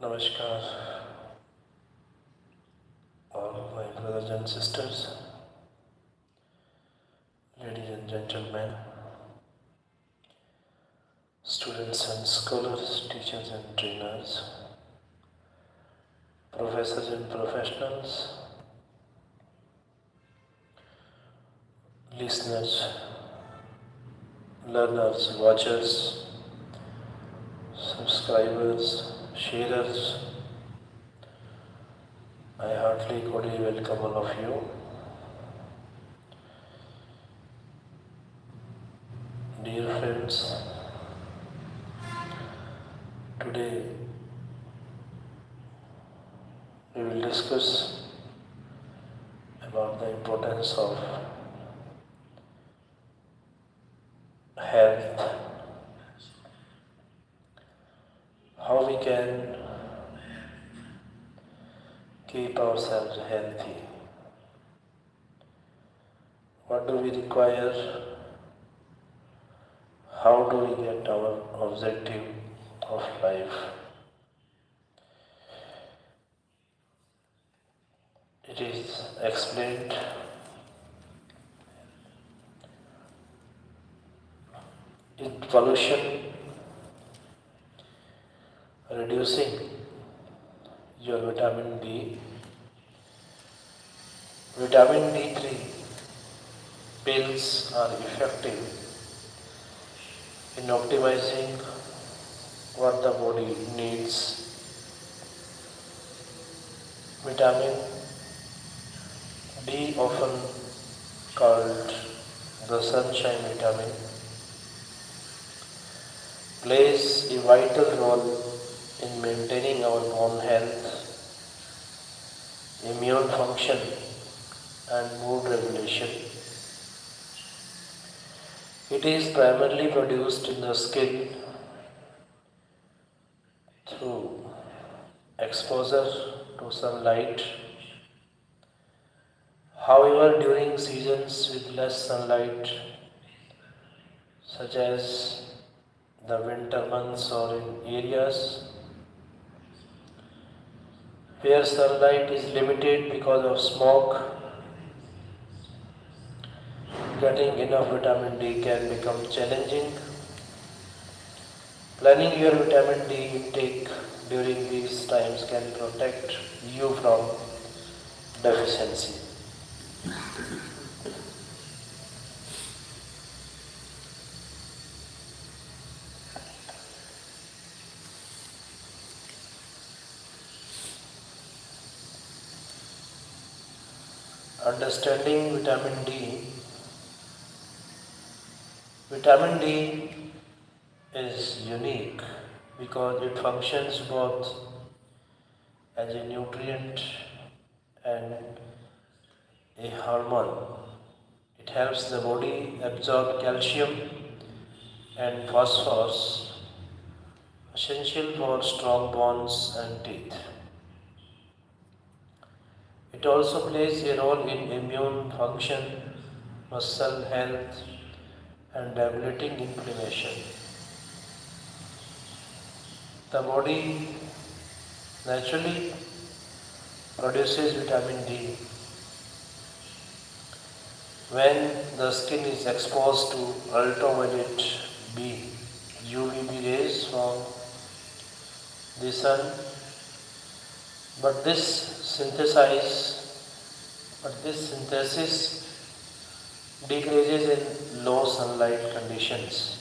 Namaskar, all my brothers and sisters, ladies and gentlemen, students and scholars, teachers and trainers, professors and professionals, listeners, learners, watchers, subscribers, sharers. I heartily cordially welcome all of you. Dear friends, today we will discuss about the importance of health, how we can keep ourselves healthy, what do we require, how do we get our objective of life. It is explained in pollution, reducing your vitamin D. Vitamin D3 pills are effective in optimizing what the body needs. Vitamin D, often called the sunshine vitamin, plays a vital role in maintaining our bone health, immune function, and mood regulation. It is primarily produced in the skin through exposure to sunlight. However, during seasons with less sunlight, such as the winter months or in areas where sunlight is limited because of smoke, getting enough vitamin D can become challenging. Planning your vitamin D intake during these times can protect you from deficiency. Understanding vitamin D. Vitamin D is unique because it functions both as a nutrient and a hormone. It helps the body absorb calcium and phosphorus, essential for strong bones and teeth. It also plays a role in immune function, muscle health, and debilitating inflammation. The body naturally produces vitamin D when the skin is exposed to ultraviolet B, UVB rays from the sun, but this synthesis decreases in low sunlight conditions.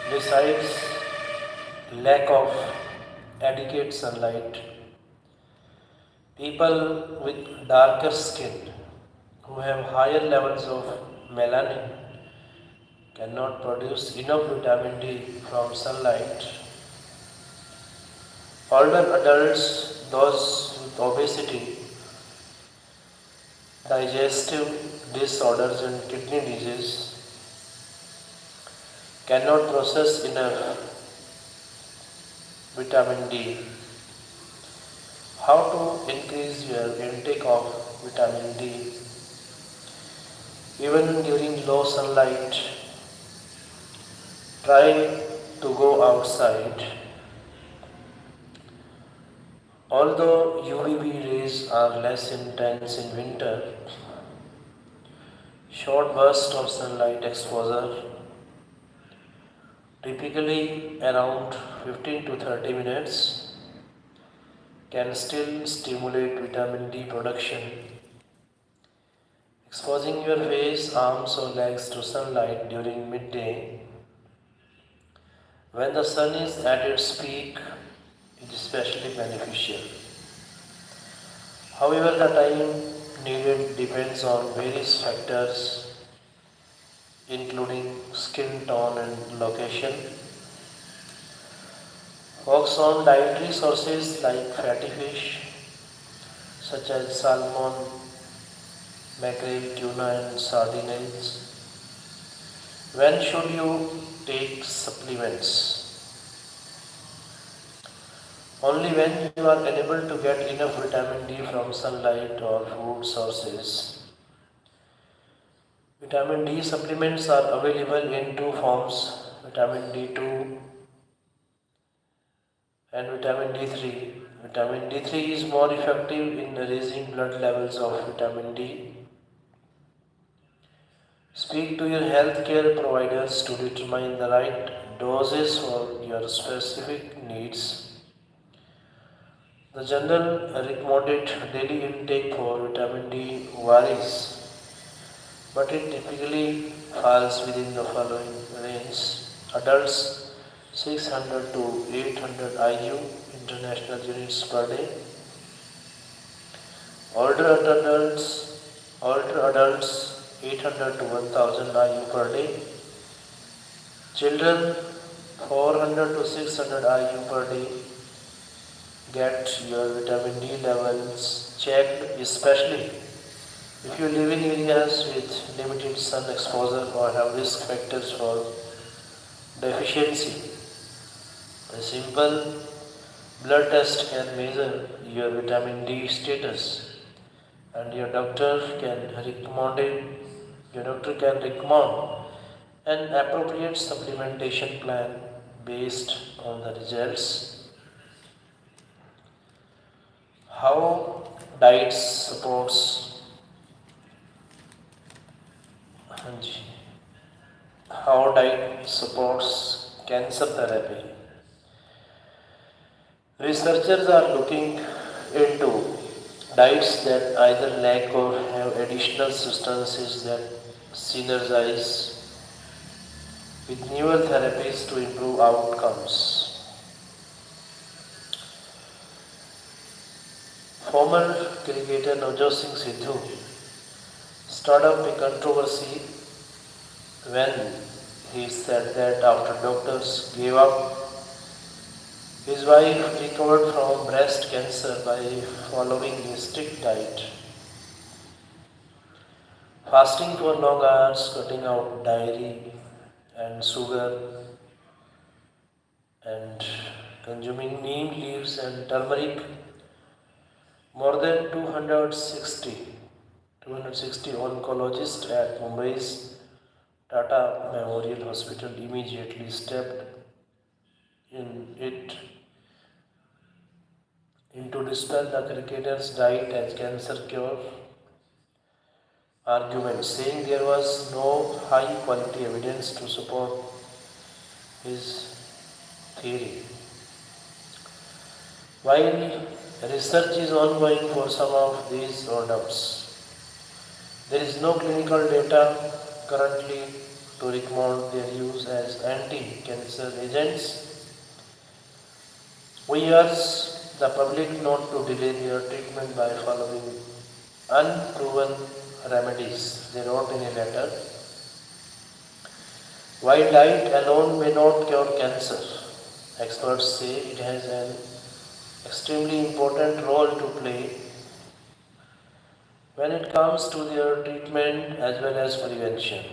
Besides lack of adequate sunlight, people with darker skin who have higher levels of melanin cannot produce enough vitamin D from sunlight. Older adults, those with obesity, digestive disorders and kidney disease cannot process enough vitamin D. How to increase your intake of vitamin D even during low sunlight? Try to go outside. Although UVB rays are less intense in winter, short bursts of sunlight exposure, typically around 15 to 30 minutes, can still stimulate vitamin D production. Exposing your face, arms, or legs to sunlight during midday when the sun is at its peak is especially beneficial. However, the time needed depends on various factors including skin tone and location. Focus on dietary sources like fatty fish such as salmon, mackerel, tuna, and sardines. When should you take supplements? Only when you are unable to get enough vitamin D from sunlight or food sources. Vitamin D supplements are available in two forms, vitamin D2 and vitamin D3. Vitamin D3 is more effective in raising blood levels of vitamin D. Speak to your healthcare providers to determine the right doses for your specific needs. The general recommended daily intake for vitamin D varies, but it typically falls within the following range. Adults 600 to 800 IU international units per day. Older adults 800 to 1000 IU per day. Children 400 to 600 IU per day. Get your vitamin D levels checked, especially if you live in areas with limited sun exposure or have risk factors for deficiency. A simple blood test can measure your vitamin D status, and your doctor can recommend an appropriate supplementation plan based on the results. How diet supports how diet supports cancer therapy. Researchers are looking into diets that either lack or have additional substances that synergize with newer therapies to improve outcomes. Former cricketer Navjot Singh Sidhu stirred up a controversy when he said that after doctors gave up, his wife recovered from breast cancer by following a strict diet. Fasting for long hours, cutting out dairy and sugar, and consuming neem leaves and turmeric. More than 260 oncologists at Mumbai's Tata Memorial Hospital immediately stepped in to dispel the cricketer's diet as cancer cure argument, saying there was no high quality evidence to support his theory. While research is ongoing for some of these products, there is no clinical data currently to recommend their use as anti-cancer agents. We urge the public not to delay their treatment by following unproven remedies, they wrote in a letter. While diet alone may not cure cancer, experts say it has an extremely important role to play when it comes to their treatment as well as prevention.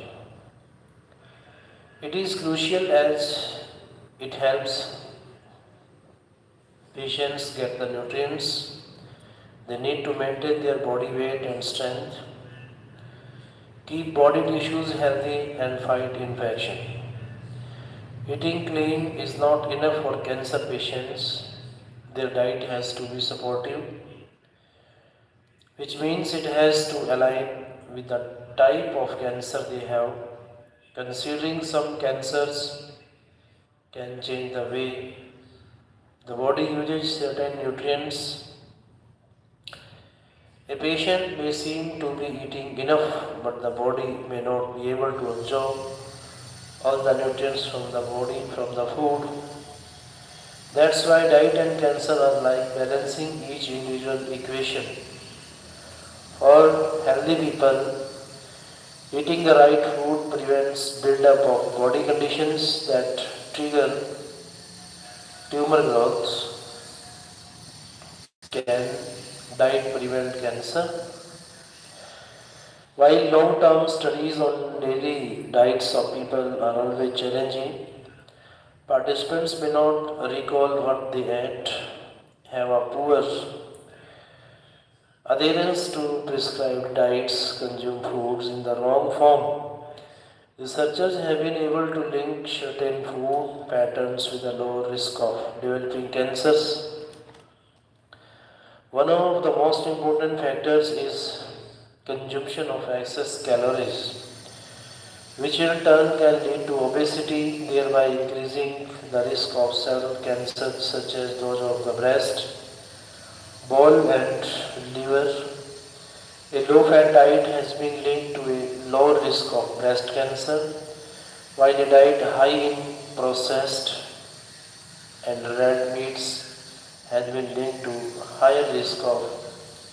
It is crucial as it helps patients get the nutrients they need to maintain their body weight and strength, keep body tissues healthy, and fight infection. Eating clean is not enough for cancer patients. Their diet has to be supportive, which means it has to align with the type of cancer they have. Considering some cancers can change the way the body uses certain nutrients. A patient may seem to be eating enough, but the body may not be able to absorb all the nutrients from the food. That's why diet and cancer are like balancing each individual equation. For healthy people, eating the right food prevents buildup of body conditions that trigger tumor growth. Can diet prevent cancer? While long-term studies on daily diets of people are always challenging, participants may not recall what they ate, have a poor adherence to prescribed diets, consume foods in the wrong form. Researchers have been able to link certain food patterns with a lower risk of developing cancers. One of the most important factors is consumption of excess calories, which in turn can lead to obesity, thereby increasing the risk of several cancers such as those of the breast, bowel, and liver. A low-fat diet has been linked to a low risk of breast cancer, while a diet high in processed and red meats has been linked to higher risk of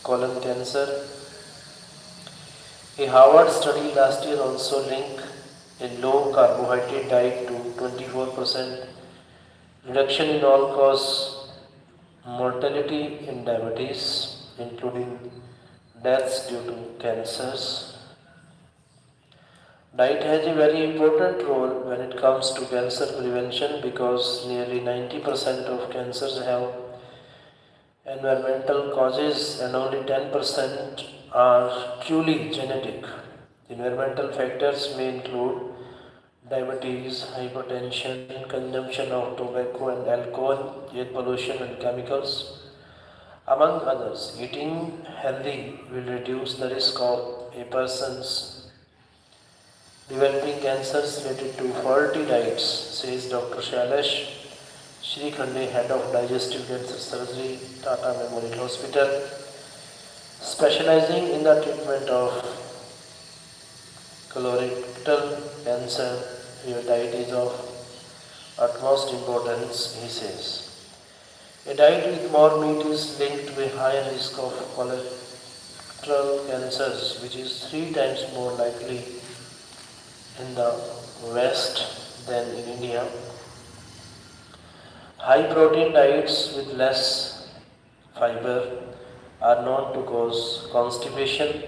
colon cancer. A Harvard study last year also linked a low carbohydrate diet to 24% reduction in all-cause mortality in diabetes, including deaths due to cancers. Diet has a very important role when it comes to cancer prevention because nearly 90% of cancers have environmental causes and only 10% are truly genetic. Environmental factors may include diabetes, hypertension, consumption of tobacco and alcohol, air pollution and chemicals, among others. Eating healthy will reduce the risk of a person's developing cancers related to faulty diets, says Dr. Shailesh Shrikhande, head of digestive cancer surgery, Tata Memorial Hospital, specializing in the treatment of colorectal cancer. Your diet is of utmost importance, he says. A diet with more meat is linked to a higher risk of colorectal cancers, which is 3 times more likely in the West than in India. High protein diets with less fiber are known to cause constipation.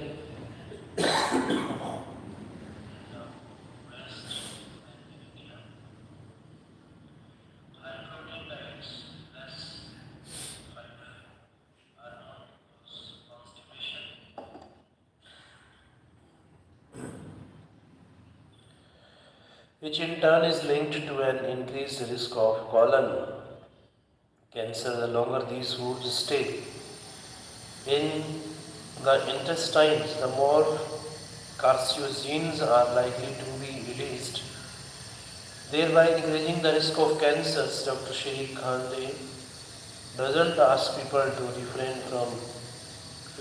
Which in turn is linked to an increased risk of colon cancer the longer these foods stay in the intestines, the more carcinogens are likely to be released, thereby increasing the risk of cancers. Dr. Sheikh Khande doesn't ask people to refrain from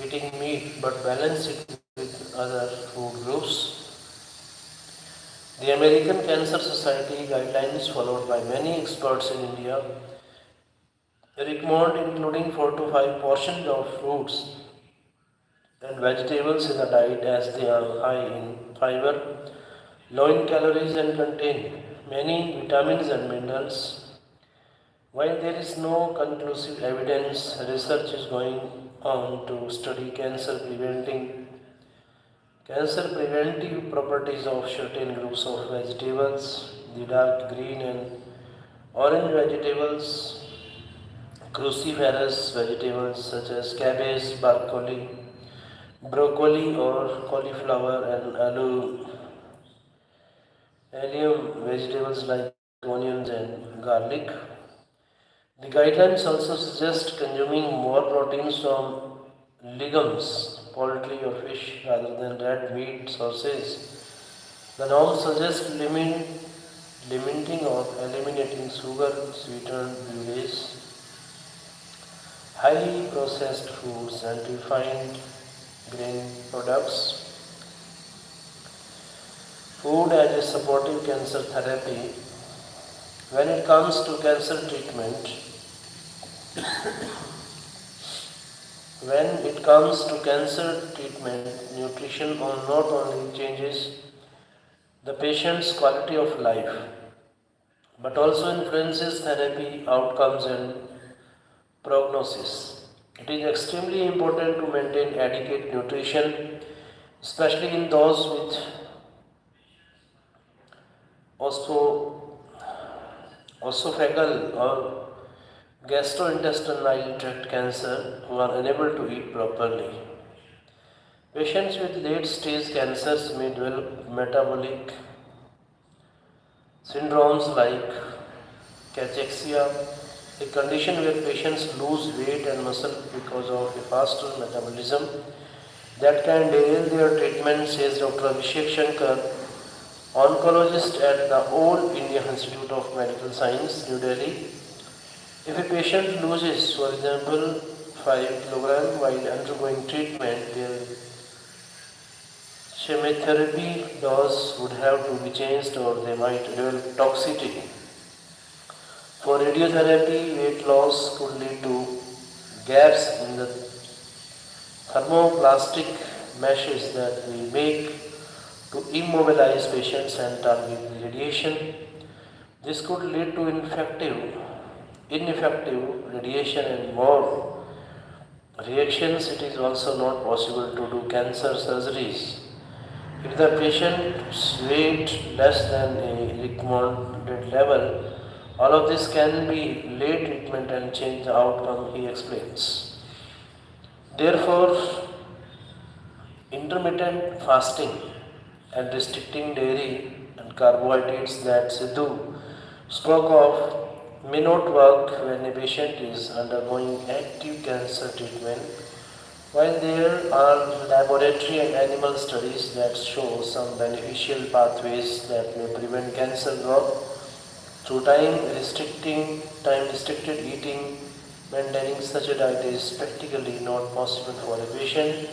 eating meat but balance it with other food groups. The American Cancer Society guidelines, followed by many experts in India, recommend including 4 to 5 portions of fruits and vegetables in the diet as they are high in fiber, low in calories, and contain many vitamins and minerals. While there is no conclusive evidence, research is going on to study cancer preventing Cancer preventive properties of certain groups of vegetables, the dark green and orange vegetables, cruciferous vegetables such as cabbage, broccoli or cauliflower and allium vegetables like onions and garlic. The guidelines also suggest consuming more proteins from legumes, poultry or fish rather than red meat sources. The norm suggests limiting or eliminating sugar, sweetened beverages, highly processed foods and refined grain products. Food as a supportive cancer therapy. When it comes to cancer treatment, when it comes to cancer treatment, nutrition not only changes the patient's quality of life but also influences therapy outcomes and prognosis. It is extremely important to maintain adequate nutrition, especially in those with esophageal or gastrointestinal tract cancer who are unable to eat properly. Patients with late stage cancers may develop metabolic syndromes like cachexia, a condition where patients lose weight and muscle because of a faster metabolism that can derail their treatment, says Dr. Abhishek Shankar, oncologist at the Old India Institute of Medical Science, New Delhi. If a patient loses, for example, 5 kg while undergoing treatment, their chemotherapy dose would have to be changed or they might develop toxicity. For radiotherapy, weight loss could lead to gaps in the thermoplastic meshes that we make to immobilize patients and target the radiation. This could lead to ineffective radiation and more reactions. It is also not possible to do cancer surgeries if the patient's weight less than a recommended level. All of this can be late treatment and change the outcome, he explains. Therefore, intermittent fasting and restricting dairy and carbohydrates that Sidhu spoke of may not work when a patient is undergoing active cancer treatment. While there are laboratory and animal studies that show some beneficial pathways that may prevent cancer growth through time restricted eating, maintaining such a diet is practically not possible for a patient.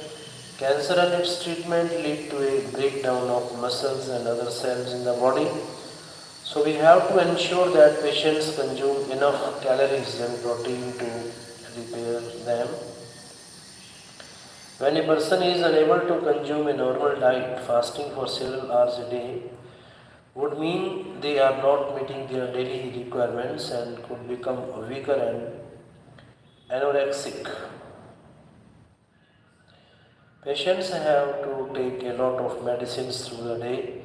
Cancer and its treatment lead to a breakdown of muscles and other cells in the body. So we have to ensure that patients consume enough calories and protein to repair them. When a person is unable to consume a normal diet, fasting for several hours a day would mean they are not meeting their daily requirements and could become weaker and anorexic. Patients have to take a lot of medicines through the day,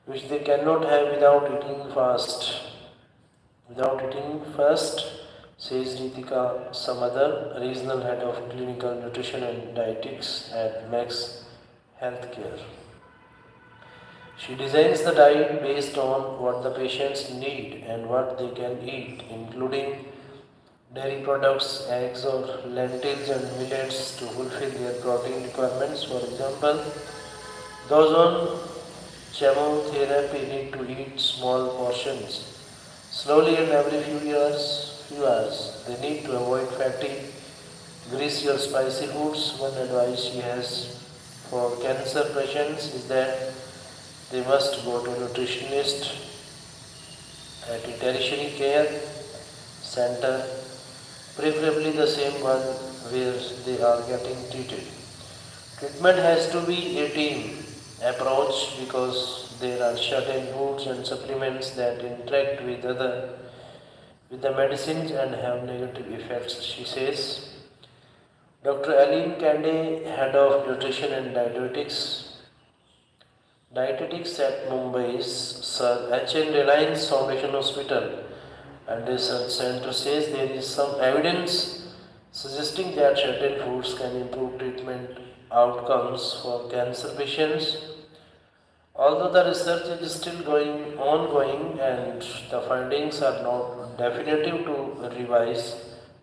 which they cannot have without eating fast. Without eating first, says Ritika Samadar, Regional Head of Clinical Nutrition and Dietetics at Max Healthcare. She designs the diet based on what the patients need and what they can eat, including dairy products, eggs or lentils and millets to fulfill their protein requirements. For example, those on chemotherapy need to eat small portions slowly and every few hours. They need to avoid fatty, greasy or spicy foods. One advice she has for cancer patients is that they must go to a nutritionist at a tertiary care center, preferably the same one where they are getting treated. Treatment has to be a team approach because there are certain foods and supplements that interact with the medicines and have negative effects, she says. Dr. Aline Kande, Head of Nutrition and Dietetics, Dietetics at Mumbai's Sir H.N. Reliance Foundation Hospital and Research Center says there is some evidence suggesting that certain foods can improve treatment outcomes for cancer patients. Although the research is still ongoing and the findings are not definitive to revise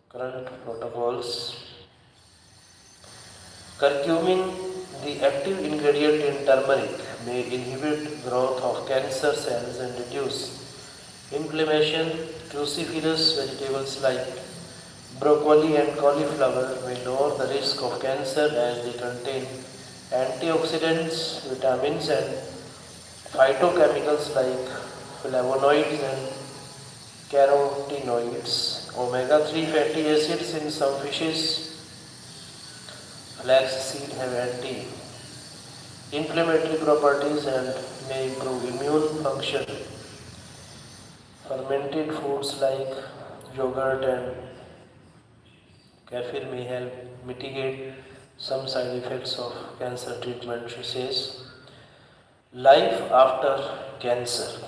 current protocols, curcumin, the active ingredient in turmeric, may inhibit growth of cancer cells and reduce inflammation. Cruciferous vegetables like broccoli and cauliflower may lower the risk of cancer as they contain antioxidants, vitamins, and phytochemicals like flavonoids and carotenoids. Omega 3 fatty acids in some fishes, flaxseed have anti-inflammatory properties and may improve immune function. Fermented foods like yogurt and kefir may help mitigate some side effects of cancer treatment, she says. Life after cancer.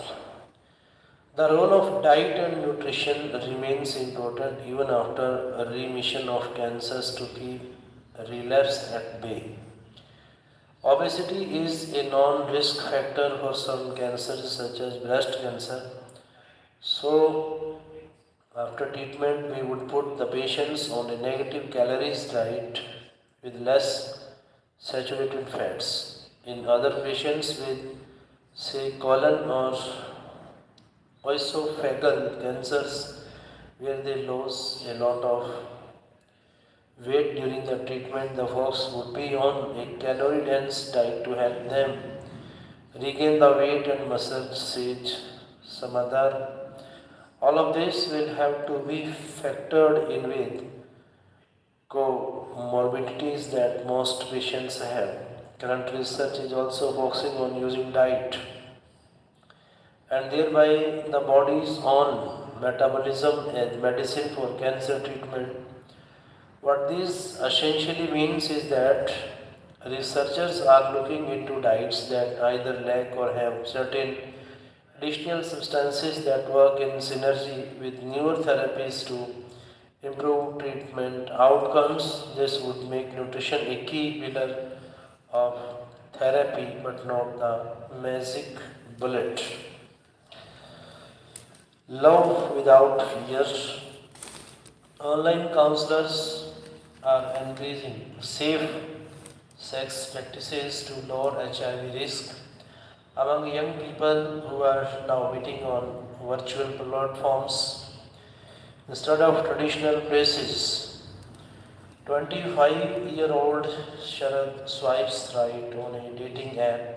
The role of diet and nutrition remains important even after a remission of cancers to keep relapse at bay. Obesity is a non-risk factor for some cancers such as breast cancer. So, after treatment, we would put the patients on a negative calories diet with less saturated fats. In other patients with, say, colon or esophageal cancers, where they lose a lot of weight during the treatment, the folks would be on a calorie dense diet to help them regain the weight and muscle size. Some other, all of this will have to be factored in with comorbidities that most patients have. Current research is also focusing on using diet and thereby the body's own metabolism as medicine for cancer treatment. What this essentially means is that researchers are looking into diets that either lack or have certain additional substances that work in synergy with newer therapies to improve treatment outcomes. This would make nutrition a key pillar of therapy but not the magic bullet. Love without fear. Online counselors are encouraging safe sex practices to lower HIV risk among young people who are now meeting on virtual platforms instead of traditional places. 25-year-old Sharad swipes right on a dating app.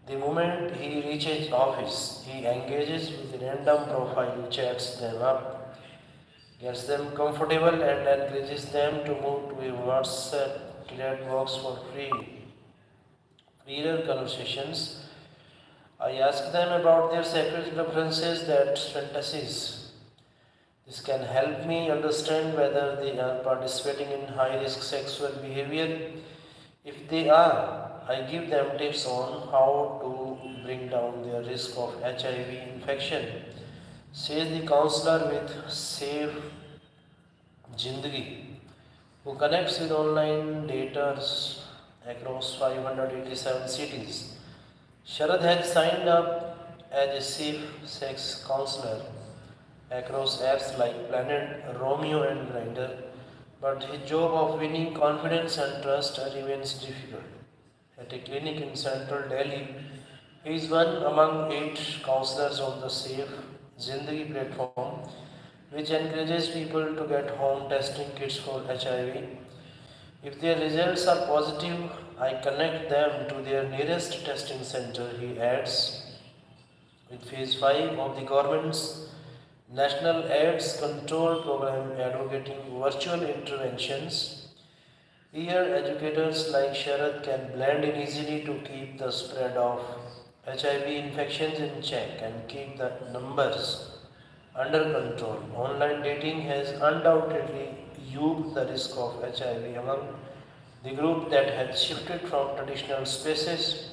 The moment he reaches office, he engages with a random profile, chats them up, gets them comfortable and encourages them to move to a WhatsApp chat box for freer conversations. I ask them about their sexual preferences, that fantasies. This can help me understand whether they are participating in high-risk sexual behavior. If they are, I give them tips on how to bring down their risk of HIV infection, says the counselor with Safe Jindagi, who connects with online daters across 587 cities. Sharad has signed up as a safe sex counselor across apps like Planet, Romeo and Grindr, but his job of winning confidence and trust remains difficult. At a clinic in central Delhi, he is one among 8 counselors on the Safe Zindagi platform, which encourages people to get home testing kits for HIV. If their results are positive, I connect them to their nearest testing center, he adds. With phase 5 of the government's National AIDS Control Program advocating virtual interventions, peer educators like Sharad can blend in easily to keep the spread of HIV infections in check and keep the numbers under control. Online dating has undoubtedly eased the risk of HIV among the group that had shifted from traditional spaces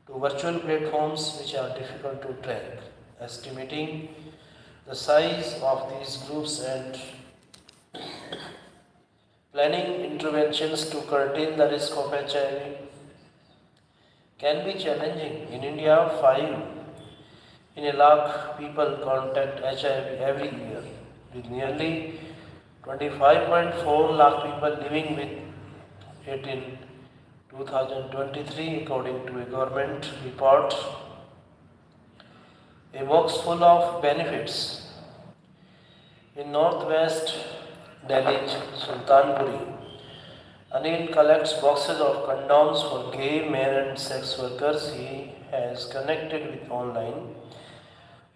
to virtual platforms which are difficult to track. Estimating the size of these groups and planning interventions to curtail the risk of HIV can be challenging. In India, 5 in a lakh people contact HIV every year, with nearly 25.4 lakh people living with it in 2023, according to a government report. A box full of benefits. In northwest Delhi's Sultanpuri, Anil collects boxes of condoms for gay men and sex workers he has connected with online.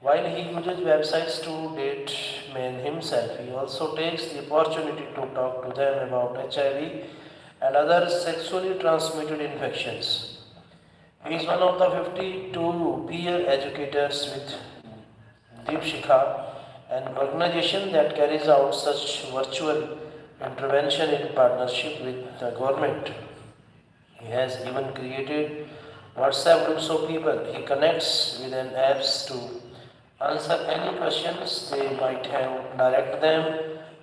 While he uses websites to date men himself, he also takes the opportunity to talk to them about HIV and other sexually transmitted infections. He is one of the 52 peer educators with Deepshikha, an organization that carries out such virtual intervention in partnership with the government. He has even created WhatsApp groups of people he connects with an apps to answer any questions they might have, direct them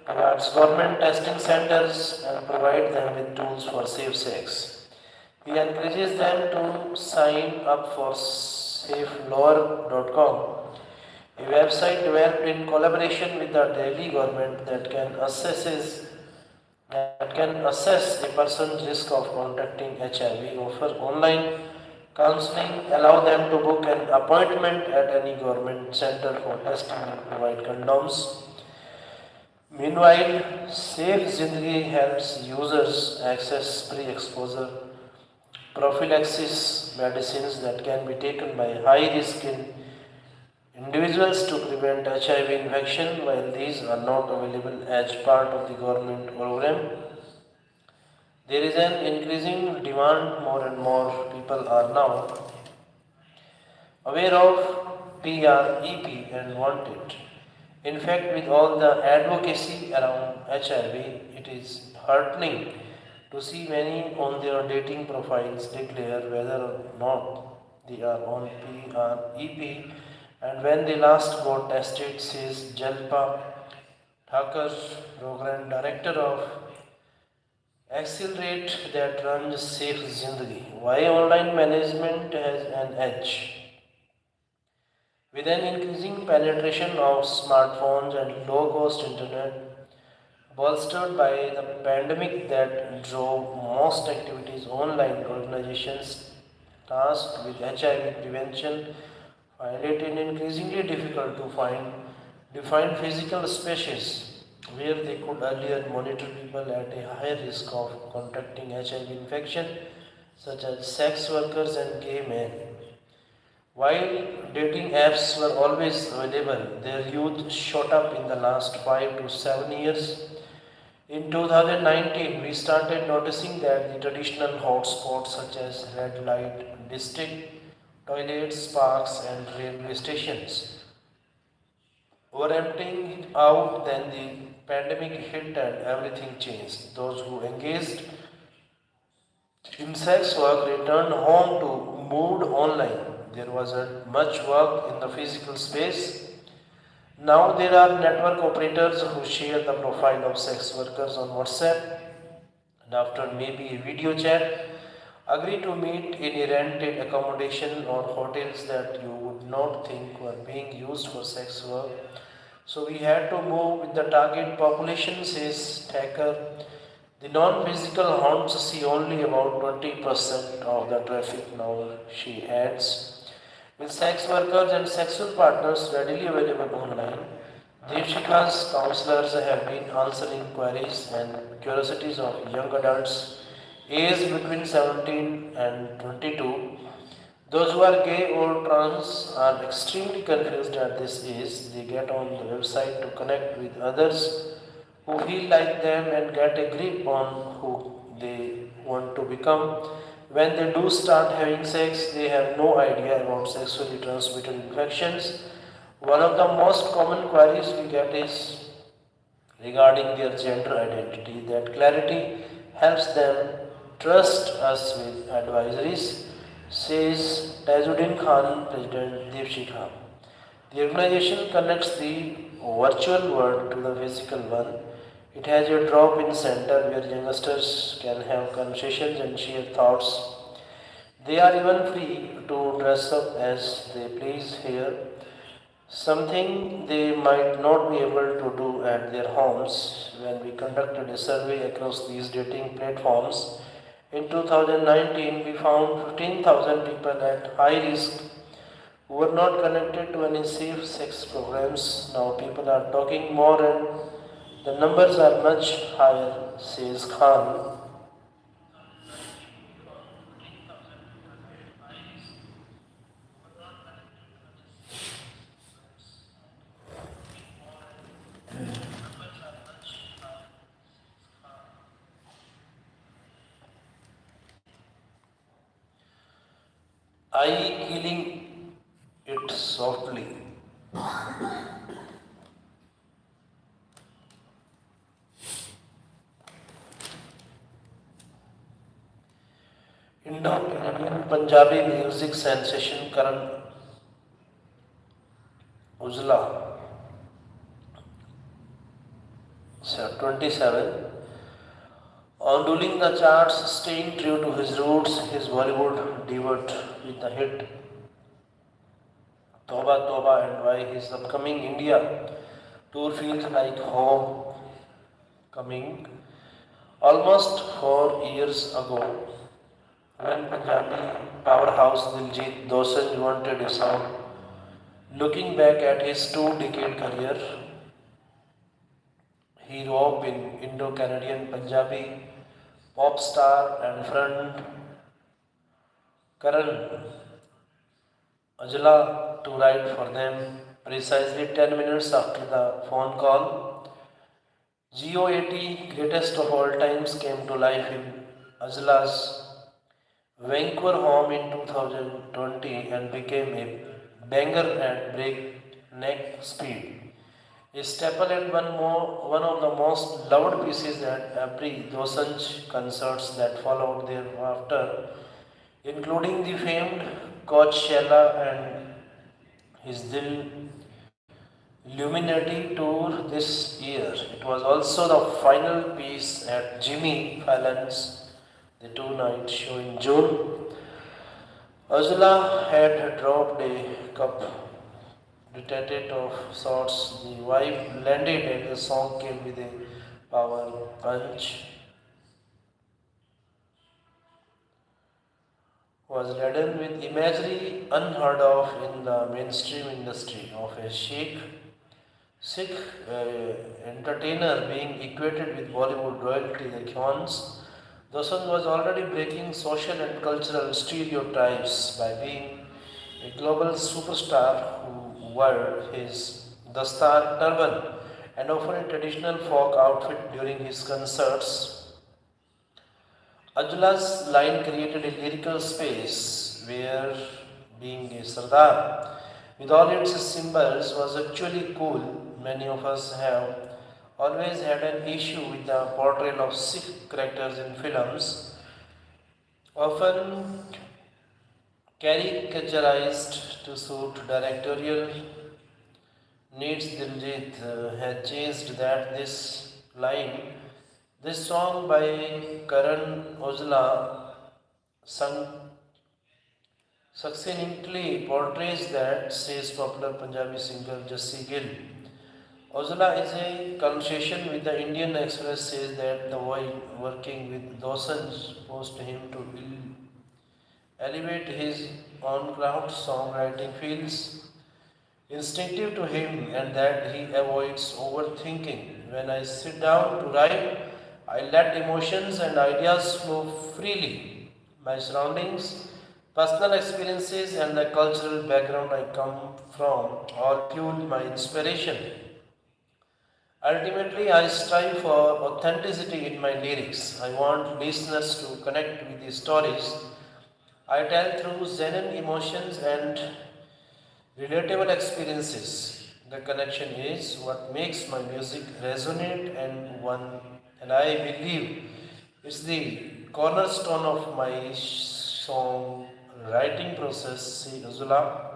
towards government testing centers, and provide them with tools for safe sex. He encourages them to sign up for safelore.com, a website developed in collaboration with the Delhi government that can assess a person's risk of contracting HIV, offer online counseling, allow them to book an appointment at any government center for testing, and provide condoms. Meanwhile, Safe Zindagi helps users access pre-exposure prophylaxis medicines that can be taken by high-risk individuals to prevent HIV infection. While these are not available as part of the government program, there is an increasing demand. More and more people are now aware of PrEP and want it. In fact, with all the advocacy around HIV, it is heartening to see many on their dating profiles declare whether or not they are on PrEP and when they last got tested, says Jalpa Thakur, program director of Accelerate that runs Safe Zindagi. Why online management has an edge? With an increasing penetration of smartphones and low-cost internet, bolstered by the pandemic that drove most activities online, organizations tasked with HIV prevention find it increasingly difficult to define physical spaces where they could earlier monitor people at a higher risk of contracting HIV infection, such as sex workers and gay men. While dating apps were always available, their use shot up in the last 5 to 7 years. In 2019, we started noticing that the traditional hotspots such as red light district, toilets, parks, and railway stations were emptying out. Then the pandemic hit and everything changed. Those who engaged in sex work returned home to moved online. There wasn't much work in the physical space. Now there are network operators who share the profile of sex workers on WhatsApp and after maybe a video chat, agree to meet in a rented accommodation or hotels that you would not think were being used for sex work. So we had to move with the target population, says Thacker. The non-physical haunts see only about 20% of the traffic now, she adds. With sex workers and sexual partners readily available online, Devshika's counselors have been answering queries and curiosities of young adults aged between 17 and 22. Those who are gay or trans are extremely confused at this age. They get on the website to connect with others who feel like them and get a grip on who they want to become. When they do start having sex, they have no idea about sexually transmitted infections. One of the most common queries we get is regarding their gender identity. That clarity helps them trust us with advisories says Tajuddin Khan, President Deepshikha. The organization connects the virtual world to the physical one. It has a drop-in center where youngsters can have conversations and share thoughts. They are even free to dress up as they please here, something they might not be able to do at their homes. When we conducted a survey across these dating platforms in 2019, we found 15,000 people at high risk who were not connected to any safe sex programs. Now people are talking more and the numbers are much higher, says Khan. I killing it softly. Indo-Canadian Punjabi music sensation Karan Ujla, 27, on ruling the charts, staying true to his roots, his Bollywood debut with the hit Toba Toba, and why his upcoming India tour feels like home coming almost 4 years ago when Punjabi powerhouse Diljit Dosanjh wanted a sound. Looking back at his two-decade career, he grew up in Indo-Canadian Punjabi pop star and friend Karan Ajla to write for them precisely 10 minutes after the phone call. GOAT Greatest of All Times came to life in Ajla's Vancouver home in 2020 and became a banger at breakneck speed. A staple and one of the most loved pieces at every Dosanjh concerts that followed thereafter, including the famed Coachella and his Dil Illuminati tour this year. It was also the final piece at Jimmy Fallon's The Two Night Show in June. Azula had dropped a cup dictated of sorts. The vibe landed and the song came with a power punch. Was laden with imagery unheard of in the mainstream industry of a Sikh entertainer being equated with Bollywood royalty icons. Dosanjh was already breaking social and cultural stereotypes by being a global superstar who wore his dastar turban and often a traditional folk outfit during his concerts. Ajla's line created a lyrical space where being a Sardar with all its symbols was actually cool. Many of us have always had an issue with the portrayal of Sikh characters in films, often caricaturized to suit directorial needs. Diljit had changed that this song by Karan Ojla sung succinctly portrays that, says popular Punjabi singer Jassi Gill. Ojla is a conversation with the Indian Express says that the boy working with Dosanjh pushed him to elevate his on craft songwriting feels instinctive to him and that he avoids overthinking. When I sit down to write, I let emotions and ideas flow freely. My surroundings, personal experiences, and the cultural background I come from all fuel my inspiration. Ultimately, I strive for authenticity in my lyrics. I want listeners to connect with the stories I tell through genuine emotions and relatable experiences. The connection is what makes my music resonate and I believe it's the cornerstone of my song writing process, see Uzula.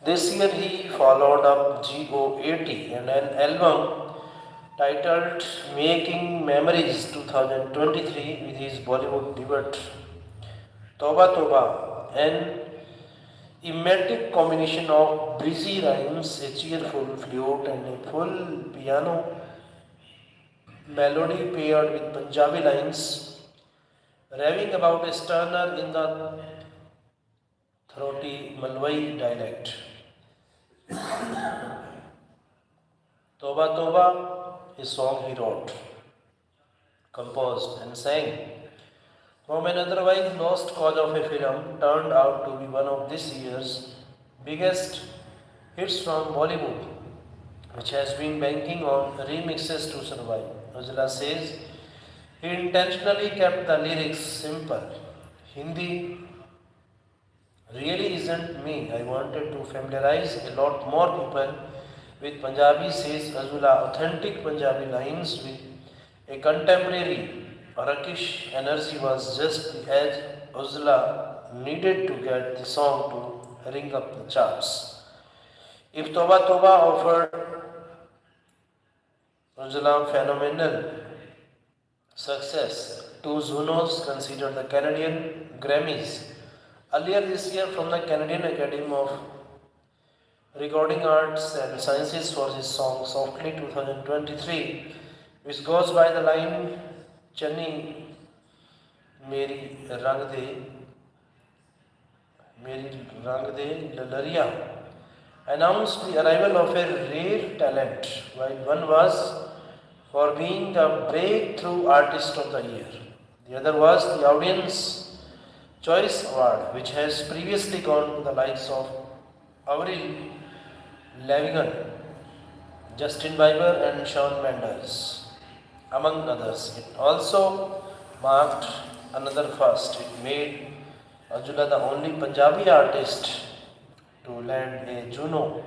This year he followed up GOAT and an album titled Making Memories 2023 with his Bollywood debut Toba Toba, an emetic combination of breezy rhymes, a cheerful flute, and a full piano melody paired with Punjabi lines, raving about a sterner in the throaty Malwai dialect. Toba Toba, a song he wrote, composed, and sang from an otherwise lost cause of a film, turned out to be one of this year's biggest hits from Bollywood, which has been banking on remixes to survive. Ujla says he intentionally kept the lyrics simple. Hindi really isn't me. I wanted to familiarize a lot more people with Punjabi, says Azula. Authentic Punjabi lines with a contemporary rakish energy was just the edge Uzla needed to get the song to ring up the charts. If Toba Toba offered Uzla phenomenal success, two Zunos considered the Canadian Grammys earlier this year from the Canadian Academy of Recording Arts and Sciences for his song Softly 2023, which goes by the line Channi Meri Rang De Lalaria, announced the arrival of a rare talent, while one was for being the breakthrough artist of the year. The other was the Audience Choice Award, which has previously gone to the likes of Avril Lavigne, Justin Bieber, and Shawn Mendes, among others. It also marked another first. It made Ajula the only Punjabi artist to land a Juno.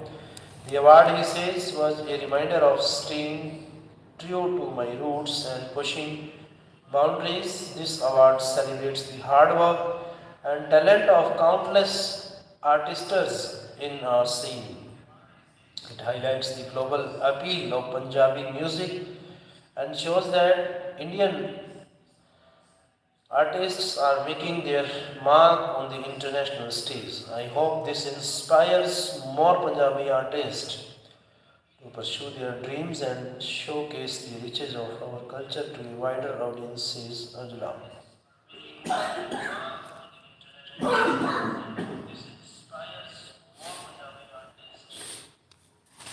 The award, he says, was a reminder of staying true to my roots and pushing boundaries. This award celebrates the hard work and talent of countless artists in our scene. It highlights the global appeal of Punjabi music and shows that Indian artists are making their mark on the international stage. I hope this inspires more Punjabi artists to pursue their dreams and showcase the riches of our culture to a wider audience, says Ajula.